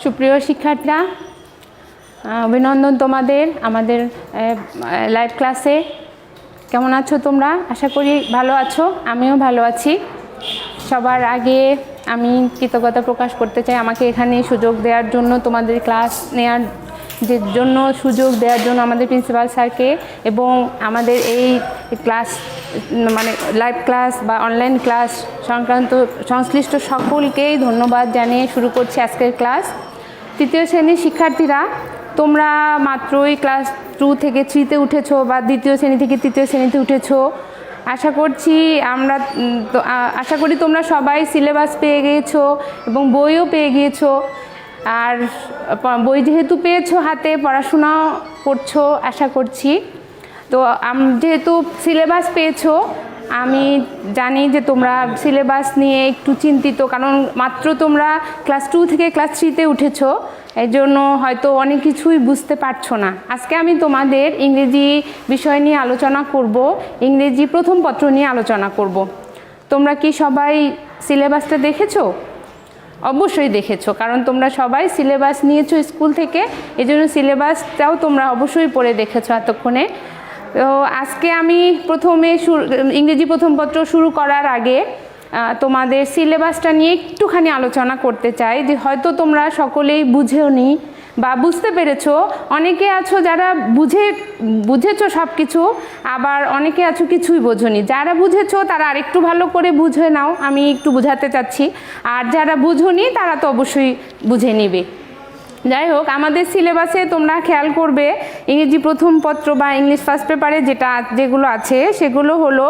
সুপ্রিয় শিক্ষার্থীরা, অভিনন্দন তোমাদের আমাদের লাইভ ক্লাসে। কেমন আছো তোমরা? আশা করি ভালো আছো, আমিও ভালো আছি। সবার আগে আমি কৃতজ্ঞতা প্রকাশ করতে চাই আমাকে এখানে সুযোগ দেওয়ার জন্য, তোমাদের ক্লাস নেওয়ার জন্য সুযোগ দেওয়ার জন্য আমাদের প্রিন্সিপাল স্যারকে এবং আমাদের এই ক্লাস মানে লাইভ ক্লাস বা অনলাইন ক্লাস সংশ্লিষ্ট সকলকেই ধন্যবাদ জানিয়ে শুরু করছি আজকের ক্লাস। তৃতীয় শ্রেণীর শিক্ষার্থীরা, তোমরা মাত্রই ক্লাস 2 থেকে 3-তে উঠেছো বা দ্বিতীয় শ্রেণী থেকে তৃতীয় শ্রেণীতে উঠেছো। আশা করি তোমরা সবাই সিলেবাস পেয়ে গিয়েছো এবং বইও পেয়ে গিয়েছো। আর বই যেহেতু পেয়েছো হাতে, পড়াশোনাও করছো আশা করছি। তো যেহেতু সিলেবাস পেয়েছো, আমি জানি যে তোমরা সিলেবাস নিয়ে একটু চিন্তিত, কারণ মাত্র তোমরা ক্লাস 2 থেকে ক্লাস 3-তে উঠেছো, এই জন্য হয়তো অনেক কিছুই বুঝতে পারছো না। আজকে আমি তোমাদের ইংরেজি বিষয় নিয়ে আলোচনা করব, ইংরেজি প্রথম পত্র নিয়ে আলোচনা করব। তোমরা কি সবাই সিলেবাসটা দেখেছো? অবশ্যই দেখেছো, কারণ তোমরা সবাই সিলেবাস নিয়েছো স্কুল থেকে, এই জন্য সিলেবাসটাও তোমরা অবশ্যই পড়ে দেখেছো এতক্ষণে। তো আজকে আমি প্রথমে ইংরেজি প্রথম পত্র শুরু করার আগে তোমাদের সিলেবাসটা নিয়ে একটুখানি আলোচনা করতে চাই, যে হয়তো তোমরা সকলেই বুঝেওনি বা বুঝতে পেরেছো। অনেকে আছো যারা বুঝেছো সব কিছু, আবার অনেকে আছো কিছুই বোঝোনি। যারা বুঝেছো তারা আরেকটু ভালো করে বুঝে নাও, আমি একটু বোঝাতে চাচ্ছি। আর যারা বুঝোনি তারা তো অবশ্যই বুঝে নিবে। যাই হোক, আমাদের সিলেবাসে তোমরা খেয়াল করবে ইংরেজি প্রথম পত্র বা ইংলিশ ফার্স্ট পেপারে যেগুলো আছে সেগুলো হলো,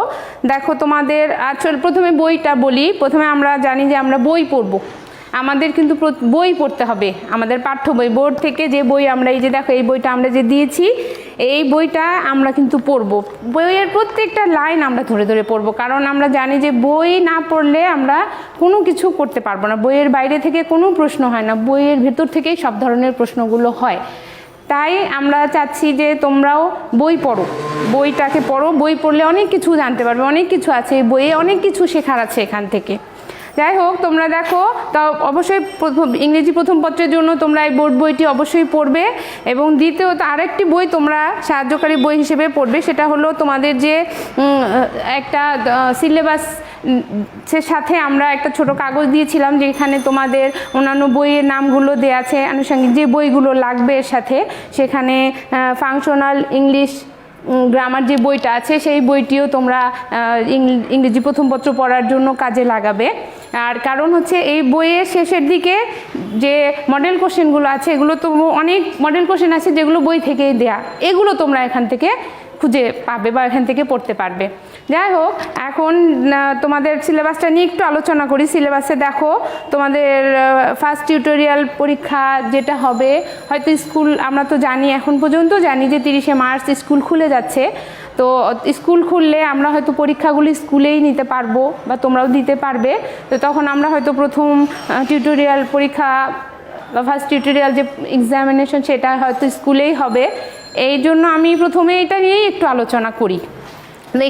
দেখো তোমাদের আসলে প্রথমে বইটা বলি। প্রথমে আমরা জানি যে আমরা বই পড়বো, আমাদের কিন্তু বই পড়তে হবে, আমাদের পাঠ্য বই বোর্ড থেকে যে বই আমরা এই যে দেখো এই বইটা আমরা যে দিয়েছি, এই বইটা আমরা কিন্তু পড়বো। বইয়ের প্রত্যেকটা লাইন আমরা ধরে ধরে পড়বো, কারণ আমরা জানি যে বই না পড়লে আমরা কোনো কিছু করতে পারবো না। বইয়ের বাইরে থেকে কোনো প্রশ্ন হয় না, বইয়ের ভেতর থেকেই সব ধরনের প্রশ্নগুলো হয়। তাই আমরা চাচ্ছি যে তোমরাও বই পড়ো, বইটাকে পড়ো। বই পড়লে অনেক কিছু জানতে পারবে, অনেক কিছু আছে বইয়ে, অনেক কিছু শেখার আছে এখান থেকে। যাই হোক, তোমরা দেখো, তা অবশ্যই ইংরেজি প্রথম পত্রের জন্য তোমরা এই বোর্ড বইটি অবশ্যই পড়বে। এবং দ্বিতীয়ত আরেকটি বই তোমরা সাহায্যকারী বই হিসেবে পড়বে, সেটা হলো তোমাদের যে একটা সিলেবাসের সাথে আমরা একটা ছোট কাগজ দিয়েছিলাম, যেখানে তোমাদের অন্যান্য বইয়ের নামগুলো দেওয়া আছে, আনুষঙ্গিক যে বইগুলো লাগবে এর সাথে। সেখানে ফাংশনাল ইংলিশ গ্রামার যে বইটা আছে, সেই বইটিও তোমরা ইংরেজি প্রথম পত্র পড়ার জন্য কাজে লাগাবে। আর কারণ হচ্ছে এই বইয়ের শেষের দিকে যে মডেল কোশ্চেনগুলো আছে, এগুলো তো অনেক মডেল কোশ্চেন আছে যেগুলো বই থেকেই দেয়া, এগুলো তোমরা এখান থেকে খুঁজে পাবে বা এখান থেকে পড়তে পারবে। যাই হোক, এখন তোমাদের সিলেবাসটা নিয়ে একটু আলোচনা করি। সিলেবাসে দেখো তোমাদের ফার্স্ট টিউটোরিয়াল পরীক্ষা যেটা হবে, হয়তো স্কুল আমরা তো জানি, এখন পর্যন্ত জানি যে 30শে মার্চ স্কুল খুলে যাচ্ছে। তো স্কুল খুললে আমরা হয়তো পরীক্ষাগুলি স্কুলেই নিতে পারবো বা তোমরাও দিতে পারবে। তো তখন আমরা হয়তো প্রথম টিউটোরিয়াল পরীক্ষা বা ফার্স্ট টিউটোরিয়াল যে এক্সামিনেশন, সেটা হয়তো স্কুলেই হবে। এই জন্য আমি প্রথমে এটা নিয়েই একটু আলোচনা করি।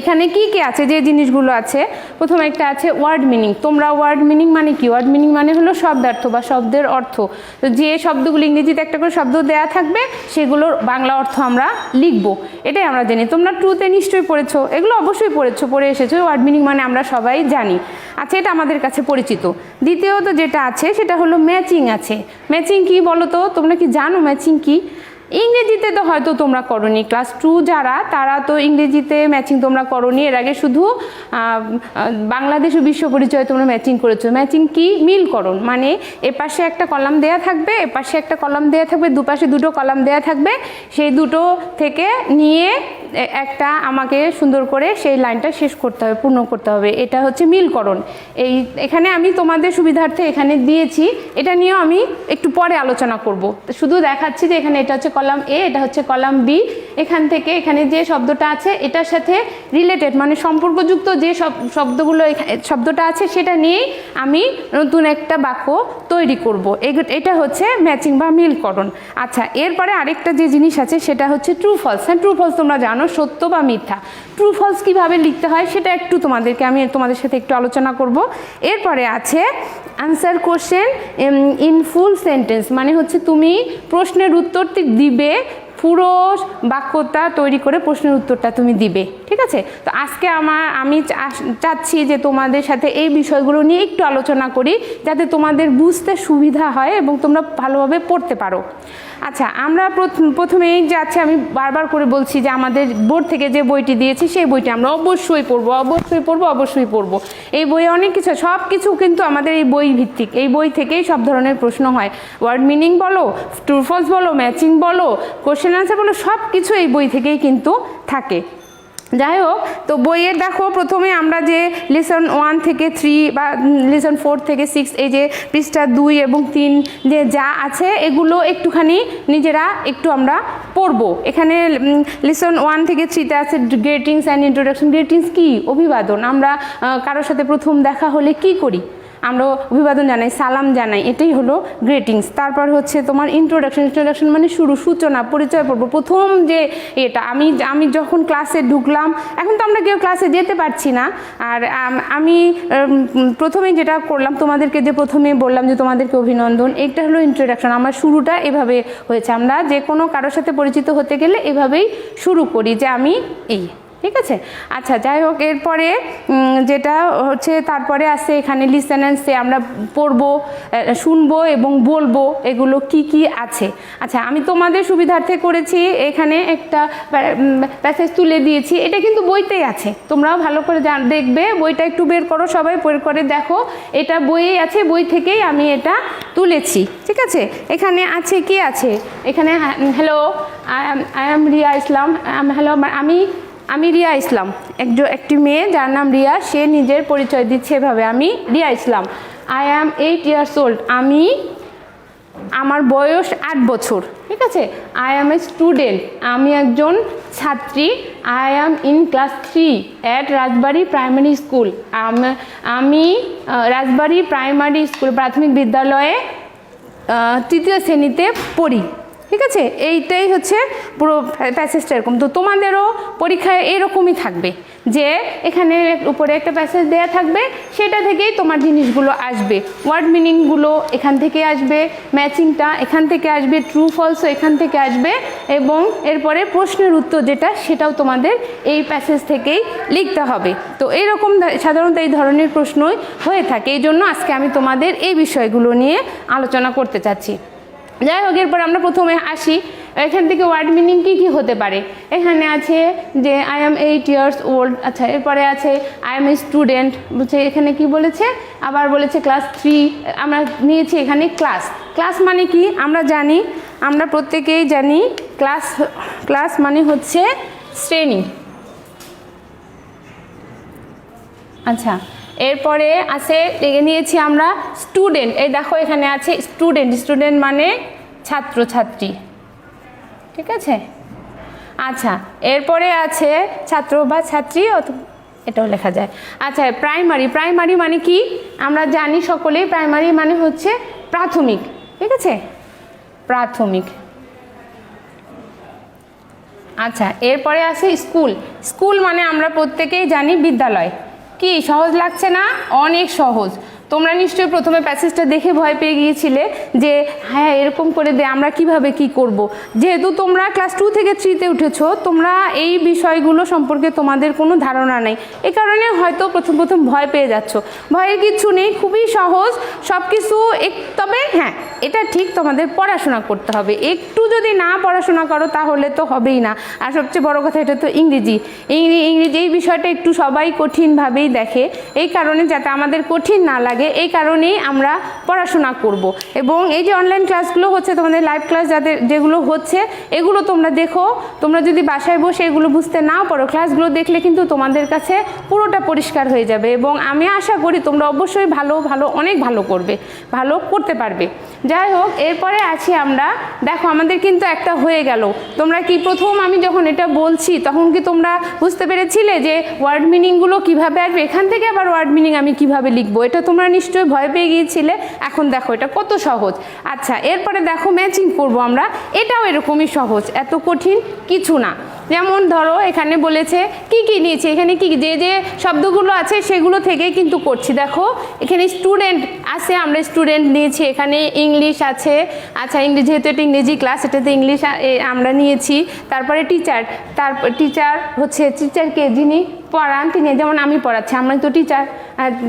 এখানে কি কি আছে, যে জিনিসগুলো আছে, প্রথমে একটা আছে ওয়ার্ড মিনিং। তোমরা ওয়ার্ড মিনিং মানে কি? ওয়ার্ড মিনিং মানে হলো শব্দার্থ বা শব্দের অর্থ। তো যে শব্দগুলো ইংরেজিতে একটা করে শব্দ দেয়া থাকবে, সেগুলোর বাংলা অর্থ আমরা লিখবো, এটাই আমরা জানি। তোমরা 2-তে নিশ্চয়ই পড়েছো, এগুলো অবশ্যই পড়ে এসেছো। ওয়ার্ড মিনিং মানে আমরা সবাই জানি। আচ্ছা, এটা আমাদের কাছে পরিচিত। দ্বিতীয়ত যেটা আছে সেটা হলো ম্যাচিং আছে। ম্যাচিং কি বলো তো? তোমরা কি জানো ম্যাচিং কি? ইংরেজিতে তো হয়তো তোমরা করনি, ক্লাস 2 যারা, তারা তো ইংরেজিতে ম্যাচিং তোমরা করনি। এর আগে শুধু বাংলাদেশ ও বিশ্ব পরিচয় তোমরা ম্যাচিং করেছো। ম্যাচিং কি? মিলকরণ, মানে এপাশে একটা কলাম দেয়া থাকবে, এপাশে একটা কলাম দেয়া থাকবে, দুপাশে দুটো কলাম দেয়া থাকবে, সেই দুটো থেকে নিয়ে একটা আমাকে সুন্দর করে সেই লাইনটা শেষ করতে হবে, পূর্ণ করতে হবে। এটা হচ্ছে মিলকরণ। এখানে আমি তোমাদের সুবিধার্থে এখানে দিয়েছি, এটা নিয়েও আমি একটু পরে আলোচনা করব। শুধু দেখাচ্ছি যে এখানে এটা হচ্ছে কলাম এ, এটা হচ্ছে কলাম বি, এখান থেকে এখানে যে শব্দটা আছে এটার সাথে রিলেটেড মানে সম্পর্কযুক্ত যে শব্দটা আছে সেটা নিয়েই আমি নতুন একটা বাক্য তৈরি করব। এটা হচ্ছে ম্যাচিং বা মিলকরণ। আচ্ছা, এরপরে আরেকটা যে জিনিস আছে সেটা হচ্ছে ট্রু ফলস। হ্যাঁ, ট্রু ফলস তোমরা জানো, সত্য বা মিথ্যা। ট্রু ফলস কীভাবে লিখতে হয় সেটা একটু তোমাদের সাথে একটু আলোচনা করব। এরপরে আছে answer question in full sentence, মানে হচ্ছে তুমি প্রশ্নের উত্তরটি দিবে, পুরো বাক্যটা তৈরি করে প্রশ্নের উত্তরটা তুমি দিবে। ঠিক আছে, তো আজকে আমি চাচ্ছি যে তোমাদের সাথে এই বিষয়গুলো নিয়ে একটু আলোচনা করি যাতে তোমাদের বুঝতে সুবিধা হয় এবং তোমরা ভালোভাবে পড়তে পারো। আচ্ছা, আমরা প্রথমেই যাচ্ছে, আমি বারবার করে বলছি যে আমাদের বোর্ড থেকে যে বইটি দিয়েছি সেই বইটি আমরা অবশ্যই পড়বো। এই বইয়ে অনেক কিছু, সব কিছু কিন্তু আমাদের এই বই ভিত্তিক। এই বই থেকেই সব ধরনের প্রশ্ন হয়, ওয়ার্ড মিনিং বলো, ট্রু ফলস বলো, ম্যাচিং বলো, কোশ্চেন আনসার বলো, সব কিছু এই বই থেকেই কিন্তু থাকে। যাই হোক, তো বইয়ের দেখো প্রথমে আমরা যে লেসন 1 থেকে 3 বা লেসন 4 থেকে 6 এই যে পৃষ্ঠা 2 এবং 3 যে যা আছে এগুলো একটুখানি নিজেরা একটু আমরা পড়বো। এখানে লেসন 1 থেকে 3তে আছে গ্রিটিংস অ্যান্ড ইন্ট্রোডাকশন। গ্রিটিংস কি? অভিবাদন। আমরা কারোর সাথে প্রথম দেখা হলে কি করি? আমরা অভিবাদন জানাই, সালাম জানাই, এটাই হলো গ্রিটিংস। তারপর হচ্ছে তোমার ইন্ট্রোডাকশন মানে সূচনা, পরিচয় পর্ব। প্রথম যে এটা আমি যখন ক্লাসে ঢুকলাম, এখন তো আমরা কেউ ক্লাসে যেতে পারছি না, আর আমি প্রথমে যেটা করলাম তোমাদেরকে যে প্রথমে বললাম যে তোমাদেরকে অভিনন্দন, এটা হলো ইন্ট্রোডাকশন। আমার শুরুটা এভাবে হয়েছে। আমরা যে কোনো কারোর সাথে পরিচিত হতে গেলে এভাবেই শুরু করি যে আমি এই। ঠিক আছে, আচ্ছা যাই হোক, এরপরে যেটা হচ্ছে তারপরে আসছে এখানে লিসেন অ্যান্ড সে। আমরা পড়বো, শুনবো এবং বলবো এগুলো কি কি আছে। আচ্ছা, আমি তোমাদের সুবিধার্থে করেছি, এখানে একটা প্যাসেজ তুলে দিয়েছি, এটা কিন্তু বইতেই আছে, তোমরাও ভালো করে দেখবে। বইটা একটু বের করো, সবাই বের করে দেখো, এটা বইয়েই আছে, বই থেকেই আমি এটা তুলেছি। ঠিক আছে, এখানে আছে কি আছে, এখানে hello I am Riya Islam. Hello, আমি রিয়া ইসলাম, একটি মেয়ে যার নাম রিয়া, সে নিজের পরিচয় দিচ্ছে এভাবে, আমি Riya Islam. I am 8 years old, আমার বয়স 8 বছর। ঠিক আছে, আই অ্যাম এ স্টুডেন্ট, আমি একজন ছাত্রী। I am in class 3 at Rajbari primary school, আমি রাজবাড়ি প্রাইমারি স্কুল প্রাথমিক বিদ্যালয়ে 3য় শ্রেণীতে পড়ি। ঠিক আছে, এইটাই হচ্ছে পুরো প্যাসেজটা এরকম। তো তোমাদেরও পরীক্ষায় এরকমই থাকবে যে এখানে উপরে একটা প্যাসেজ দেয়া থাকবে, সেটা থেকেই তোমার জিনিসগুলো আসবে, ওয়ার্ড মিনিংগুলো এখান থেকে আসবে, ম্যাচিংটা এখান থেকে আসবে, ট্রু ফলসও এখান থেকে আসবে, এবং এরপরে প্রশ্নের উত্তর যেটা সেটাও তোমাদের এই প্যাসেজ থেকেই লিখতে হবে। তো এইরকম সাধারণত এই ধরনের প্রশ্নই হয়ে থাকে, এই জন্য আজকে আমি তোমাদের এই বিষয়গুলো নিয়ে আলোচনা করতে চাচ্ছি। যাই হোক, এরপর আমরা প্রথমে আসি, এখান থেকে ওয়ার্ড মিনিং কী কী হতে পারে। এখানে আছে যে আই অ্যাম 8 years old। আচ্ছা, এরপরে আছে আই অ্যাম এ স্টুডেন্ট, বলছে এখানে কি বলেছে, আবার বলেছে ক্লাস 3। আমরা নিয়েছি এখানে ক্লাস মানে কি আমরা জানি, আমরা প্রত্যেকেই জানি ক্লাস মানে হচ্ছে শ্রেণী। আচ্ছা, এরপরে আছে নিয়েছি আমরা স্টুডেন্ট। এই দেখো এখানে আছে স্টুডেন্ট মানে ছাত্রছাত্রী। ঠিক আছে, আচ্ছা এরপরে আছে ছাত্র বা ছাত্রী, এটাও লেখা যায়। আচ্ছা, প্রাইমারি মানে কি আমরা জানি সকলেই, প্রাইমারি মানে হচ্ছে প্রাথমিক। ঠিক আছে, প্রাথমিক। আচ্ছা, এরপরে আছে স্কুল মানে আমরা প্রত্যেকেই জানি বিদ্যালয়। কি সহজ লাগছে না? অনেক সহজ। তোমরা নিশ্চয়ই প্রথমে প্যাসেজটা দেখে ভয় পেয়ে গিয়েছিলে যে হ্যাঁ এরকম করে দে, আমরা কিভাবে কি করব। যেহেতু তোমরা ক্লাস 2 থেকে 3তে উঠেছো, তোমরা এই বিষয়গুলো সম্পর্কে তোমাদের কোনো ধারণা নেই, এ কারণে হয়তো প্রথম ভয় পেয়ে যাচ্ছ। ভয়ের কিছু নেই, খুবই সহজ সব কিছু। তবে হ্যাঁ, এটা ঠিক তোমাদের পড়াশোনা করতে হবে, একটু যদি না পড়াশোনা করো তাহলে তো হবেই না। আর সবচেয়ে বড় কথা, এটা তো ইংরেজি এই বিষয়টা একটু সবাই কঠিনভাবেই দেখে, এই কারণে যাতে আমাদের কঠিন না লাগে লাগে, এই কারণেই আমরা পড়াশোনা করব। এবং এই যে অনলাইন ক্লাসগুলো হচ্ছে, তোমাদের লাইভ ক্লাস যেগুলো হচ্ছে এগুলো তোমরা দেখো। তোমরা যদি বাসায় বসে এগুলো বুঝতে নাও পারো, ক্লাসগুলো দেখলে কিন্তু তোমাদের কাছে পুরোটা পরিষ্কার হয়ে যাবে। এবং আমি আশা করি তোমরা অবশ্যই অনেক ভালো করবে, ভালো করতে পারবে। যাই হোক, এরপরে আছি আমরা। দেখো আমাদের কিন্তু একটা হয়ে গেল। তোমরা কি প্রথম আমি যখন এটা বলছি তখন কি তোমরা বুঝতে পেরেছিলে যে ওয়ার্ড মিনিংগুলো কীভাবে আসবে, এখান থেকে আবার ওয়ার্ড মিনিং আমি কিভাবে লিখবো? এটা তোমরা নিশ্চয়ই ভয় পেয়ে গিয়েছিলে। এখন দেখো এটা কত সহজ। আচ্ছা, এরপরে দেখো ম্যাচিং করব আমরা। এটাও এরকমই সহজ, এত কঠিন কিছু না। যেমন ধরো এখানে বলেছে কি কি নিয়েছি, এখানে কি যে শব্দগুলো আছে সেগুলো থেকেই কিন্তু করছি। দেখো এখানে স্টুডেন্ট আছে, আমরা স্টুডেন্ট নিয়েছি। এখানে ইংলিশ আছে, আচ্ছা ইংলিশ, যেহেতু এটা ইংরেজি ক্লাস এটাতে ইংলিশ আমরা নিয়েছি। তারপরে টিচার, তারপর টিচার হচ্ছে টিচারকে যিনি পড়ান তিনি, যেমন আমি পড়াচ্ছি, আমরা তো টিচার,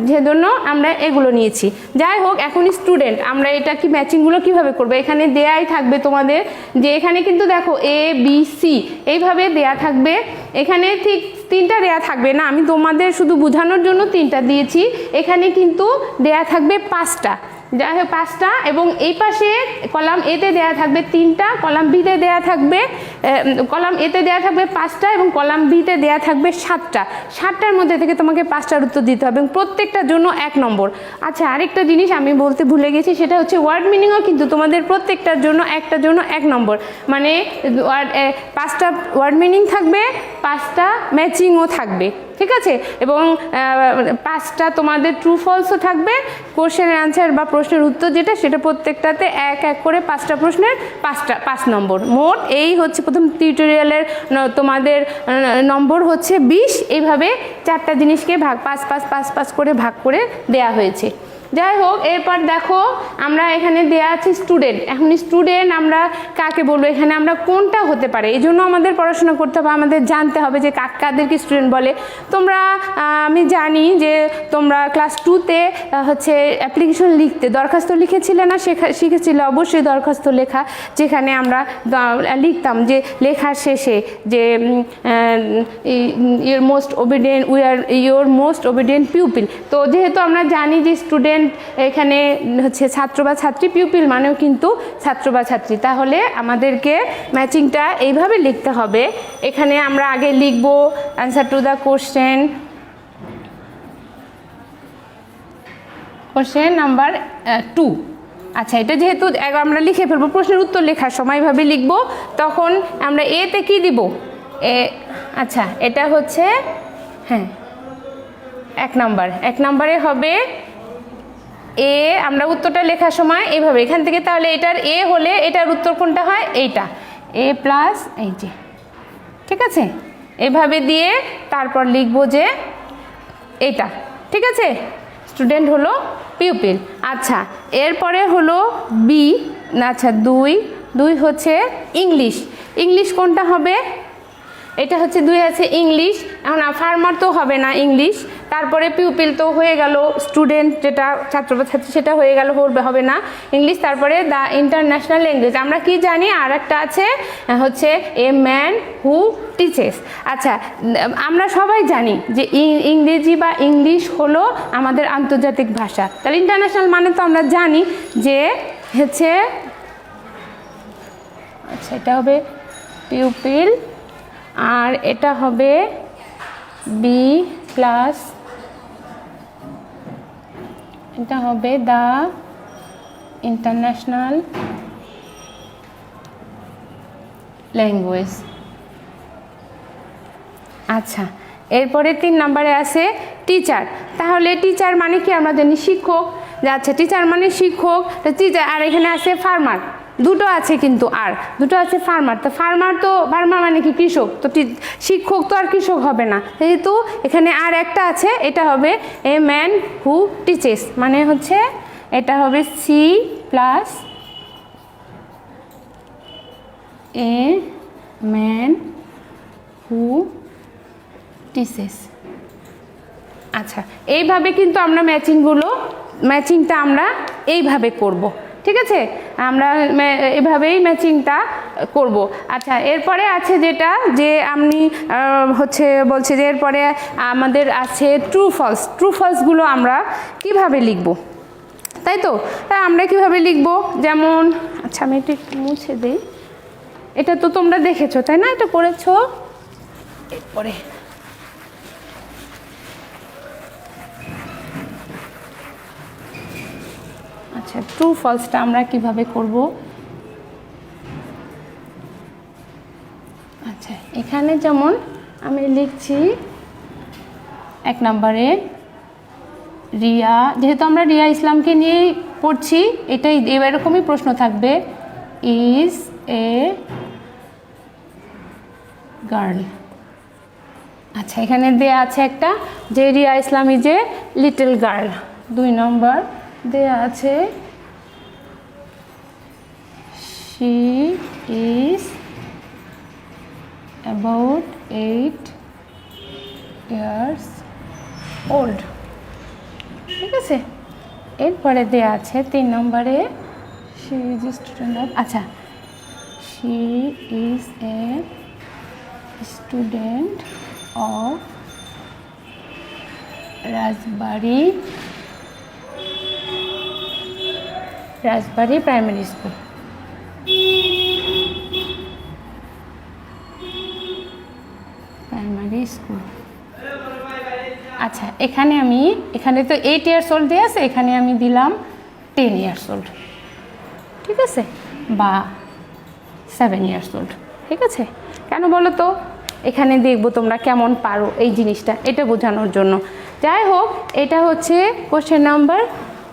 সেজন্য আমরা এগুলো নিয়েছি। যাই হোক, এখন স্টুডেন্ট, আমরা এটা কি ম্যাচিংগুলো কিভাবে করবো? এখানে দেয়াই থাকবে তোমাদের যে এখানে কিন্তু দেখো এ বি সি এইভাবে দেয়া থাকবে। এখানে ঠিক তিনটা দেয়া থাকবে না, আমি তোমাদের শুধু বোঝানোর জন্য তিনটা দিয়েছি। এখানে কিন্তু দেয়া থাকবে পাঁচটা, যাই হোক পাঁচটা। এবং এই পাশে কলাম এতে দেয়া থাকবে তিনটা, কলাম বিতে দেয়া থাকবে, কলাম এতে দেয়া থাকবে পাঁচটা এবং কলাম বিতে দেয়া থাকবে সাতটা। সাতটার মধ্যে থেকে তোমাকে পাঁচটার উত্তর দিতে হবে এবং প্রত্যেকটার জন্য 1 নম্বর। আচ্ছা, আরেকটা জিনিস আমি বলতে ভুলে গেছি, সেটা হচ্ছে ওয়ার্ড মিনিংও কিন্তু তোমাদের প্রত্যেকটার জন্য একটার জন্য 1 নম্বর। মানে 5টা ওয়ার্ড মিনিং থাকবে, 5টা ম্যাচিংও থাকবে, ঠিক আছে? এবং 5টা তোমাদের ট্রু ফলসও থাকবে। কোশ্চেনের অ্যান্সার বা প্রশ্নের উত্তর যেটা, সেটা প্রত্যেকটাতে 1 করে 5টা প্রশ্নের 5 নম্বর। মোট এই হচ্ছে প্রথম টিউটোরিয়ালের তোমাদের নম্বর হচ্ছে 20। এইভাবে 4টা জিনিসকে ভাগ 5 করে ভাগ করে দেয়া হয়েছে। যাই হোক, এরপর দেখো আমরা এখানে দেয়া আছে স্টুডেন্ট। এখন স্টুডেন্ট আমরা কাকে বলবো, এখানে আমরা কোনটা হতে পারে, এই জন্য আমাদের পড়াশোনা করতে হবে, আমাদের জানতে হবে যে কাদেরকে স্টুডেন্ট বলে। তোমরা আমি জানি যে তোমরা ক্লাস 2তে হচ্ছে অ্যাপ্লিকেশন লিখতে দরখাস্ত লিখেছিলে না, শিখেছিলে অবশ্যই দরখাস্ত লেখা, যেখানে আমরা লিখতাম যে লেখার শেষে যে ইউর মোস্ট ওবিডিয়েন্ট পিউপিল। তো যেহেতু আমরা জানি যে স্টুডেন্ট এখানে হচ্ছে ছাত্র বা ছাত্রী, পিউপিল মানেও কিন্তু ছাত্র বা ছাত্রী, তাহলে আমাদেরকে ম্যাচিংটা এইভাবে লিখতে হবে। এখানে আমরা আগে লিখব answer to the question number 2। আচ্ছা, এটা যেহেতু আমরা লিখে ফেলবো, প্রশ্নের উত্তর লেখার সময় এভাবে লিখব, তখন আমরা এতে কি দিব? আচ্ছা, এটা হচ্ছে হ্যাঁ 1 নম্বর। 1 নম্বরে হবে এ। আমরা উত্তরটা লেখার সময় এইভাবে এখান থেকে, তাহলে এটার এ হলে এটার উত্তর কোনটা হয়? এইটা, এ প্লাস এই যে, ঠিক আছে? এভাবে দিয়ে তারপর লিখবো যে এইটা, ঠিক আছে? স্টুডেন্ট হলো পিউপিল। আচ্ছা, এরপরে হলো বি। আচ্ছা, 2 হচ্ছে ইংলিশ। ইংলিশ কোনটা হবে? এটা হচ্ছে 2 আছে ইংলিশ। এখন ফার্মার তো হবে না ইংলিশ, তারপরে পিউপিল তো হয়ে গেল, স্টুডেন্ট যেটা ছাত্র বা ছাত্রী সেটা হয়ে গেল, হবে না ইংলিশ। তারপরে দ্য ইন্টারন্যাশনাল ল্যাঙ্গুয়েজ আমরা কি জানি, আর একটা আছে হচ্ছে এ ম্যান হু টিচেস। আচ্ছা, আমরা সবাই জানি যে ইংরেজি বা ইংলিশ হলো আমাদের আন্তর্জাতিক ভাষা, তাহলে ইন্টারন্যাশনাল মানে তো আমরা জানি যে হচ্ছে, আচ্ছা এটা হবে পিউপিল, আর এটা হবে বি প্লাস এটা হবে দ্য ইন্টারন্যাশনাল ল্যাঙ্গুয়েজ। আচ্ছা, এরপরে 3 নম্বরে আছে টিচার। তাহলে টিচার মানে কি আমরা জানি শিক্ষক। আচ্ছা, টিচার মানে শিক্ষক, টিচার। আর এখানে আছে ফার্মার, 2টো আছে কিন্তু, আর 2টো আছে ফার্মার। তো ফার্মার মানে কি কৃষক, তো শিক্ষক তো আর কৃষক হবে না, যেহেতু এখানে আর একটা আছে, এটা হবে এ ম্যান হু টিচেস, মানে হচ্ছে এটা হবে C plus a man who teaches. আচ্ছা, এইভাবে কিন্তু আমরা ম্যাচিংটা আমরা এইভাবে করব, ঠিক আছে, আমরা এভাবেই ম্যাচিংটা করব। আচ্ছা, এরপরে আছে যেটা যে আমি বলছে যে এরপরে আমাদের আছে ট্রু ফলসগুলো আমরা কিভাবে লিখব, তাই তো? আমরা কিভাবে লিখব, যেমন আচ্ছা আমি এটা একটু মুছে দিই, এটা তো তোমরা দেখেছো তাই না, এটা করেছো। এরপরে আচ্ছা ট্রু ফলসটা আমরা কিভাবে করব। আচ্ছা এখানে যেমন আমি লিখছি 1 নম্বরে রিয়া, যেহেতু আমরা রিয়া ইসলামকে নিয়েই পড়ছি, এটাই এরকমই প্রশ্ন থাকবে, ইজ এ গার্ল। আচ্ছা এখানে দেয়া আছে একটা যে রিয়া ইসলাম ইজ এ লিটল গার্ল। 2 নম্বর দেয়া আছে she is about 8 years old। ঠিক আছে, এরপরে দেয়া আছে 3 নম্বরে she is a student of, আচ্ছা she is a student of Rajbari primary school. আচ্ছা এখানে তো 8 years old দেয়া আছে, এখানে আমি দিলাম 10 years old, ঠিক আছে, বা 7 years old। ঠিক আছে, কেন বলো তো, এখানে দেখবো তোমরা কেমন পারো এই জিনিসটা, এটা বোঝানোর জন্য। যাই হোক, এটা হচ্ছে কোশ্চেন নাম্বার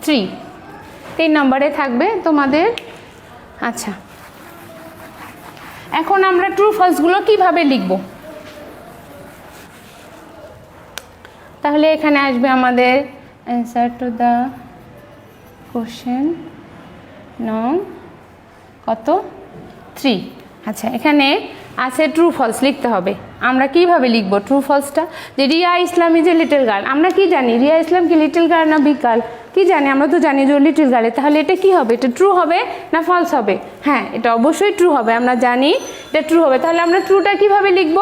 3 নম্বরে থাকবে তোমাদের। আচ্ছা এখন আমরা ট্রু ফলসগুলো কিভাবে লিখব, তাহলে এখানে আসবে আমাদের অ্যান্সার টু দ্য কোশ্চেন নং কত 3। আচ্ছা এখানে আছে ট্রু ফলস লিখতে হবে। আমরা কিভাবে লিখব ট্রু ফলসটা, যে রিয়া ইসলাম ইজ এ লিটল গার্ল। আমরা কি জানি রিয়া ইসলাম কি লিটল গার্ল না বিগ গার্ল, কি জানি? আমরা তো জানি যে লিটল গার্ল। তাহলে এটা কি হবে, এটা ট্রু হবে না ফলস হবে? হ্যাঁ এটা অবশ্যই ট্রু হবে, আমরা জানি এটা ট্রু হবে। তাহলে আমরা ট্রুটা কিভাবে লিখব,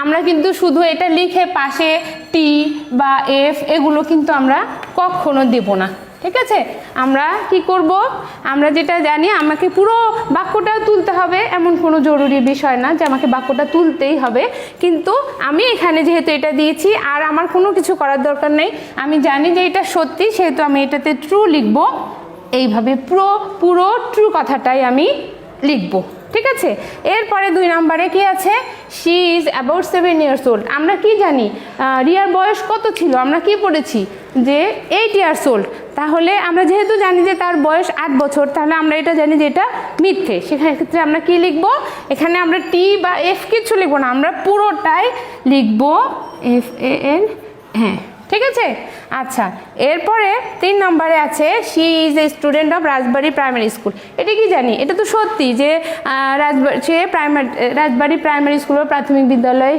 আমরা কিন্তু শুধু এটা লিখে পাশে টি বা এফ এগুলো কিন্তু আমরা কখনো দেব না। ঠিক আছে, আমরা কি করব, আমরা যেটা জানি আমাকে পুরো বাক্যটাও তুলতে হবে এমন কোনো জরুরি বিষয় না যে আমাকে বাক্যটা তুলতেই হবে, কিন্তু আমি এখানে যেহেতু এটা দিয়েছি আর আমার কোনো কিছু করার দরকার নেই, আমি জানি যে এটা সত্যি, সেহেতু আমি এটাতে ট্রু লিখব। এইভাবে পুরো ট্রু কথাটাই আমি লিখব। ঠিক আছে, এরপরে 2 নম্বরে কি আছে, she is about 7 years old। আমরা কি জানি রিয়ার বয়স কত ছিল, আমরা কি পড়েছি যে 8 years old। তাহলে আমরা যেহেতু জানি যে তার বয়স 8 বছর, তাহলে আমরা এটা জানি যে এটা মিথ্যে। সেক্ষেত্রে আমরা কি লিখব, এখানে আমরা টি বা এফ কিছু লিখবো না, আমরা পুরোটাই লিখব FAN। হ্যাঁ ঠিক আছে। আচ্ছা এরপরে 3 নম্বরে আছে she is a student of Rajbari primary school. এটা কি জানি, এটা তো সত্যি যে রাজবাড়ি প্রাইমারি স্কুল বা প্রাথমিক বিদ্যালয়ে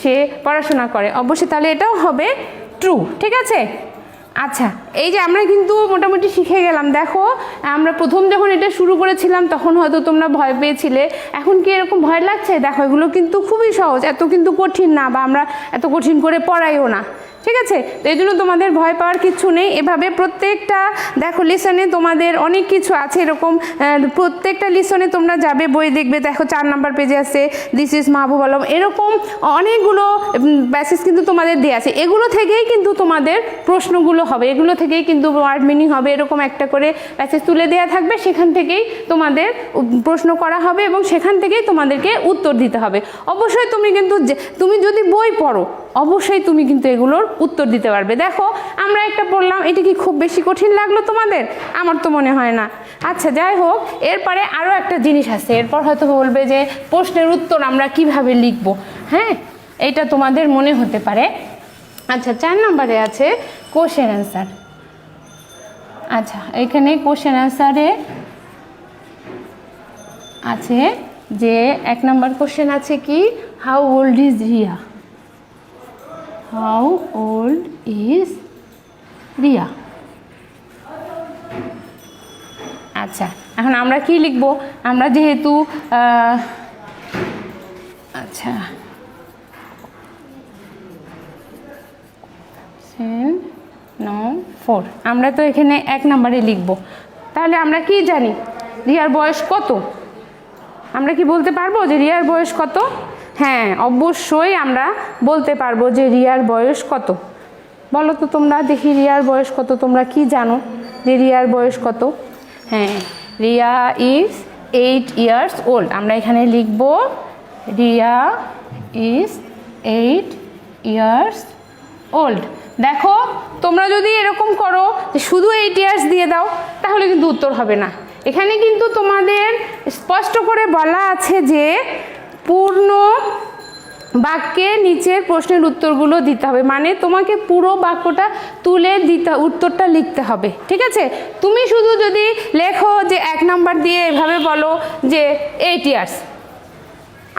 সে পড়াশোনা করে, অবশ্যই তাহলে এটাও হবে ট্রু। ঠিক আছে, আচ্ছা এই যে আমরা কিন্তু মোটামুটি শিখে গেলাম। দেখো আমরা প্রথম যখন এটা শুরু করেছিলাম তখন হয়তো তোমরা ভয় পেয়েছিলে, এখন কি এরকম ভয় লাগছে? দেখো এগুলো কিন্তু খুবই সহজ, এত কিন্তু কঠিন না, বা আমরা এত কঠিন করে পড়াইও না। ঠিক আছে, তো এই জন্য তোমাদের ভয় পাওয়ার কিছু নেই। এভাবে প্রত্যেকটা দেখো লিসনে তোমাদের অনেক কিছু আছে, এরকম প্রত্যেকটা লিসনে তোমরা যাবে বই দেখবে, দেখো 4 নম্বর পেজে আছে দিস ইজ মাহবুব আলম, এরকম অনেকগুলো প্যাসেজ কিন্তু তোমাদের দেওয়া আছে। এগুলো থেকেই কিন্তু তোমাদের প্রশ্নগুলো হবে, এগুলো থেকেই কিন্তু ওয়ার্ড মিনিং হবে, এরকম একটা করে প্যাসেজ তুলে দেওয়া থাকবে, সেখান থেকেই তোমাদের প্রশ্ন করা হবে এবং সেখান থেকেই তোমাদেরকে উত্তর দিতে হবে। অবশ্যই তুমি যদি বই পড়ো অবশ্যই তুমি কিন্তু এগুলোর উত্তর দিতে পারবে। দেখো আমরা একটা পড়লাম, এটা কি খুব বেশি কঠিন লাগলো তোমাদের? আমার তো মনে হয় না। আচ্ছা যাই হোক, এরপরে আরও একটা জিনিস আছে, এরপর হয়তো বলবে যে প্রশ্নের উত্তর আমরা কিভাবে লিখব। হ্যাঁ এটা তোমাদের মনে হতে পারে। আচ্ছা 4 নম্বরে আছে কোশ্চেন অ্যান্সার। আচ্ছা এখানে কোশ্চেন অ্যান্সারে আছে যে 1 নম্বর কোশ্চেন আছে কি, how old is Riya. How old is Ria? আচ্ছা, এখন আমরা কি লিখব? আমরা যেহেতু আচ্ছা 4 আমরা তো এখানে 1 নম্বরে লিখব। তাহলে আমরা কি জানি রিয়ার বয়স কত? আমরা কি বলতে পারবো যে রিয়ার বয়স কত? হ্যাঁ, অবশ্যই আমরা বলতে পারবো যে রিয়ার বয়স কত। বলো তো তোমরা দেখি রিয়ার বয়স কত? তোমরা কি জানো যে রিয়ার বয়স কত? হ্যাঁ, রিয়া ইজ 8 years old। আমরা এখানে লিখব রিয়া ইজ 8 years old। দেখো, তোমরা যদি এরকম করো যে শুধু 8 years দিয়ে দাও, তাহলে কিন্তু উত্তর হবে না। এখানে কিন্তু তোমাদের স্পষ্ট করে বলা আছে যে পূর্ণ বাক্যে নিচের প্রশ্নের উত্তরগুলো দিতে হবে, মানে তোমাকে পুরো বাক্যটা তুলে দিতে, উত্তরটা লিখতে হবে। ঠিক আছে? তুমি শুধু যদি লেখো যে 1 নম্বর দিয়ে এভাবে বলো যে 8 years,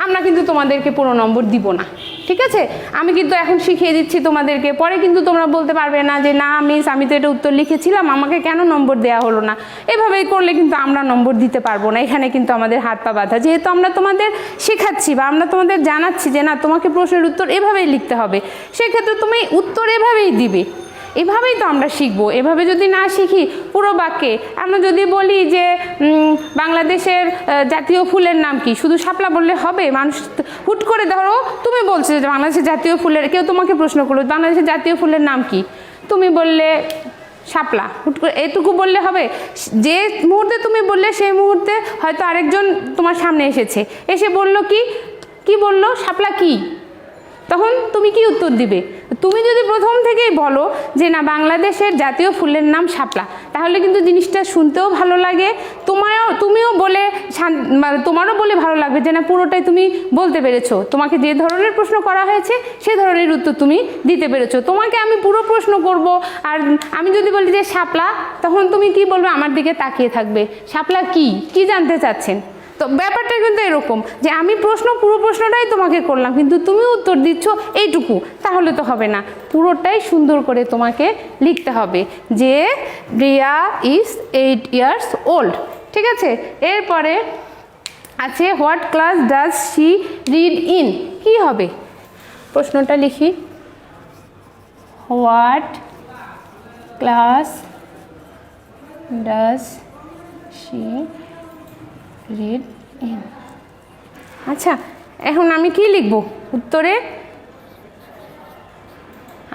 আমরা কিন্তু তোমাদেরকে পুরো নম্বর দিব না। ঠিক আছে? আমি কিন্তু এখন শিখিয়ে দিচ্ছি তোমাদেরকে, পরে কিন্তু তোমরা বলতে পারবে না যে না মিস আমি তো এটা উত্তর লিখেছিলাম, আমাকে কেন নম্বর দেওয়া হলো না। এভাবেই করলে কিন্তু আমরা নম্বর দিতে পারবো না। এখানে কিন্তু আমাদের হাত পা বাঁধা, যেহেতু আমরা তোমাদের শেখাচ্ছি বা আমরা তোমাদের জানাচ্ছি যে না তোমাকে প্রশ্নের উত্তর এভাবেই লিখতে হবে, সেক্ষেত্রে তুমি উত্তর এভাবেই দিবে। এভাবেই তো আমরা শিখবো। এভাবে যদি না শিখি পুরো বাক্যে, আমরা যদি বলি যে বাংলাদেশের জাতীয় ফুলের নাম কি, শুধু শাপলা বললে হবে? মানুষ হুট করে ধরো তুমি বলছো যে বাংলাদেশের জাতীয় ফুলের, কেউ তোমাকে প্রশ্ন করলো বাংলাদেশের জাতীয় ফুলের নাম কি, তুমি বললে শাপলা, হুট করে এটুকু বললে হবে? যে মুহূর্তে তুমি বললে সেই মুহূর্তে হয়তো আরেকজন তোমার সামনে এসে বলল কি বললো শাপলা কি, তখন তুমি কি উত্তর দিবে? তুমি যদি প্রথম থেকেই বলো যে না বাংলাদেশের জাতীয় ফুলের নাম শাপলা, তাহলে কিন্তু জিনিসটা শুনতেও ভালো লাগে, তুমিও বলে তোমারও বলে ভালো লাগবে যে না পুরোটাই তুমি বলতে পেরেছো। তোমাকে যে ধরনের প্রশ্ন করা হয়েছে সে ধরনের উত্তর তুমি দিতে পেরেছো। তোমাকে আমি পুরো প্রশ্ন করব, আর আমি যদি বলি যে শাপলা, তখন তুমি কি বলবে? আমার দিকে তাকিয়ে থাকবে, শাপলা কি জানতে চাচ্ছেন। তো ব্যাপারটা কিন্তু এরকম যে আমি পুরো প্রশ্নটাই তোমাকে করলাম, কিন্তু তুমি উত্তর দিচ্ছ এইটুকু, তাহলে তো হবে না। পুরোটাই সুন্দর করে তোমাকে লিখতে হবে যে রিয়া ইজ 8 years old। ঠিক আছে? এরপরে আছে what class does she read in. কি হবে? প্রশ্নটা লিখি, what class does she read in. আচ্ছা, এখন আমি কি লিখব উত্তরে?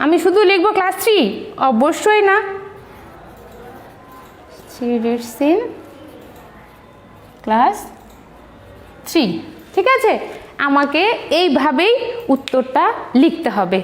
আমি শুধু লিখব ক্লাস 3? অবশ্যই না, she reads in ক্লাস 3। ঠিক আছে? আমাকে এইভাবেই উত্তরটা লিখতে হবে।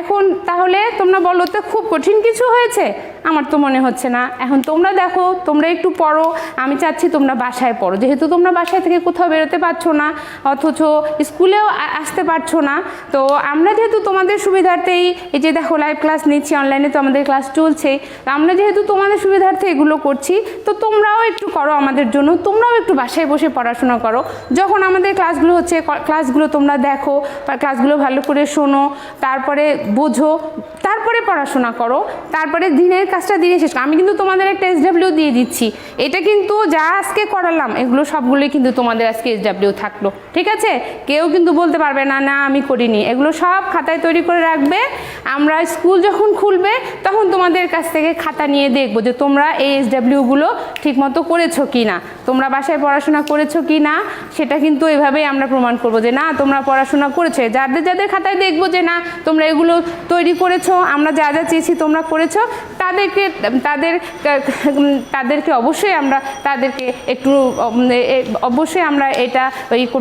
এখন তাহলে তোমরা বলো তো খুব কঠিন কিছু হয়েছে? আমার তো মনে হচ্ছে না। এখন তোমরা দেখো, তোমরা একটু পড়ো, আমি চাচ্ছি তোমরা বাসায় পড়ো, যেহেতু তোমরা বাসায় থেকে কোথাও বেরোতে পারছো না, অথচ স্কুলেও আসতে পারছো না। তো আমরা যেহেতু তোমাদের সুবিধার্থেই এই যে দেখো লাইভ ক্লাস নিচ্ছি, অনলাইনে তো আমাদের ক্লাস চলছে, তো আমরা যেহেতু তোমাদের সুবিধার্থে এগুলো করছি, তো তোমরাও একটু করো আমাদের জন্য, তোমরাও একটু বাসায় বসে পড়াশোনা করো। যখন আমাদের ক্লাসগুলো হচ্ছে, ক্লাসগুলো তোমরা দেখো, ক্লাসগুলো ভালো করে শোনো, তারপরে বোঝো, তারপরে পড়াশোনা করো, তারপরে দিনের কাজটা দিয়ে শেষ। আমি কিন্তু তোমাদের একটা SW দিয়ে দিচ্ছি, এটা কিন্তু যা আজকে করালাম এগুলো সবগুলোই কিন্তু তোমাদের আজকে SW থাকলো। ঠিক আছে? কেউ কিন্তু বলতে পারবে না না আমি করিনি, এগুলো সব খাতায় তৈরি করে রাখবে। আমরা স্কুল যখন খুলবে তখন তোমাদের কাছ থেকে খাতা নিয়ে দেখবো যে তোমরা এই SWগুলো ঠিকমতো করেছো কি না, তোমরা বাসায় পড়াশোনা করেছো কি না, সেটা কিন্তু এভাবেই আমরা প্রমাণ করবো যে না তোমরা পড়াশোনা করেছো। যাদের খাতায় দেখবো যে না তোমরা এগুলো তৈরি করেছো, আমরা যা চেয়েছি তোমরা করেছো, তাদেরকে অবশ্যই আমরা একটু অবশ্যই আমরা এটা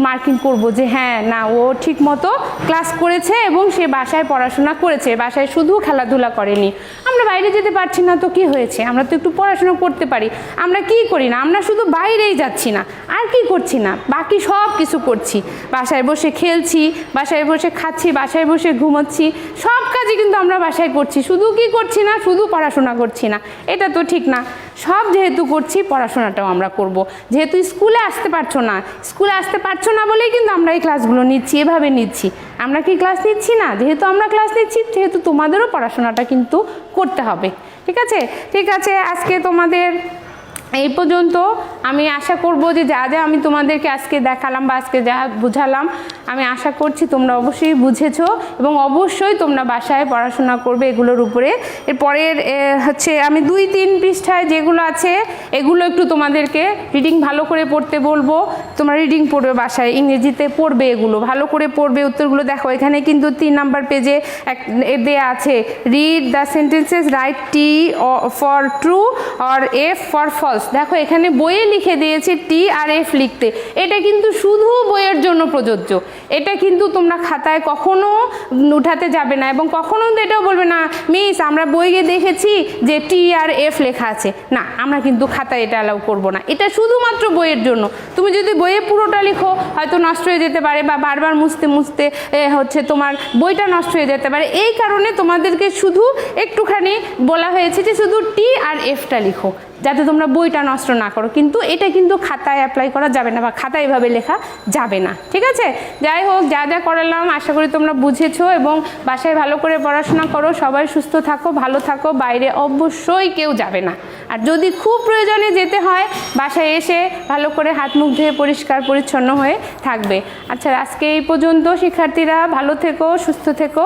মার্কিং করব যে হ্যাঁ না ও ঠিক মতো ক্লাস করেছে এবং সে বাসায় পড়াশোনা করেছে, বাসায় শুধু খেলাধুলা করেনি। আমরা বাইরে যেতে পারছি না তো কি হয়েছে, আমরা তো একটু পড়াশোনা করতে পারি। আমরা কি করি না, আমরা শুধু বাইরেই যাচ্ছি না, আর কি করছি না, বাকি সব কিছু করছি। বাসায় বসে খেলছি, বাসায় বসে খাচ্ছি, বাসায় বসে ঘুমোচ্ছি, সব কাজই কিন্তু আমরা বাসায় করছি। শুধু কি করছি না, শুধু পড়াশোনা করছি না, এটা তো ঠিক না। সব যেহেতু করছি, পড়াশোনাটাও আমরা করব। যেহেতু স্কুলে আসতে পারছো না বলেই কিন্তু আমরা এই ক্লাসগুলো নিচ্ছি, এভাবে নিচ্ছি। আমরা কি ক্লাস নিচ্ছি না? যেহেতু আমরা ক্লাস নিচ্ছি, যেহেতু তোমাদেরও পড়াশোনাটা কিন্তু করতে হবে। ঠিক আছে? ঠিক আছে, আজকে তোমাদের এই পর্যন্ত আমি আশা করব যে যা যা আমি তোমাদেরকে আজকে দেখালাম বা আজকে যা বুঝালাম আমি আশা করছি তোমরা অবশ্যই বুঝেছো এবং অবশ্যই তোমরা বাসায় পড়াশোনা করবে এগুলোর উপরে। এরপরের হচ্ছে আমি 2-3 পৃষ্ঠায় যেগুলো আছে এগুলো একটু তোমাদেরকে রিডিং ভালো করে পড়তে বলবো। তোমরা রিডিং পড়বে বাসায়, ইংরেজিতে পড়বে, এগুলো ভালো করে পড়বে। উত্তরগুলো দেখো, এখানে কিন্তু 3 নাম্বার পেজে দেয়া আছে read the sentences, write T for true or F for false. দেখো এখানে বইয়ে লিখে দিয়েছে টি আর এফ লিখতে, এটা কিন্তু শুধু বইয়ের জন্য প্রযোজ্য। এটা কিন্তু তোমরা খাতায় কখনো উঠাতে যাবে না এবং কখনো এটাও বলবে না মিস আমরা বইয়ে দেখেছি যে টি আর এফ লেখা আছে। না, আমরা কিন্তু খাতায় এটা অ্যালাউ করবো না, এটা শুধুমাত্র বইয়ের জন্য। তুমি যদি বইয়ে পুরোটা লিখো হয়তো নষ্ট হয়ে যেতে পারে বা বারবার মুছতে মুছতে হচ্ছে তোমার বইটা নষ্ট হয়ে যেতে পারে। এই কারণে তোমাদেরকে শুধু একটুখানি বলা হয়েছে যে শুধু টি আর এফটা লিখো, যাতে তোমরা বইটা নষ্ট না করো। কিন্তু এটা কিন্তু খাতায় অ্যাপ্লাই করা যাবে না বা খাতায় এভাবে লেখা যাবে না, ঠিক আছে? যাই হোক, যা যা করালাম আশা করি তোমরা বুঝেছো এবং বাসায় ভালো করে পড়াশোনা করো। সবাই সুস্থ থাকো, ভালো থাকো, বাইরে অবশ্যই কেউ যাবে না। আর যদি খুব প্রয়োজনে যেতে হয় বাসায় এসে ভালো করে হাত মুখ ধুয়ে পরিষ্কার পরিচ্ছন্ন হয়ে থাকবে। আচ্ছা, আজকে এই পর্যন্ত। শিক্ষার্থীরা ভালো থেকো, সুস্থ থেকো।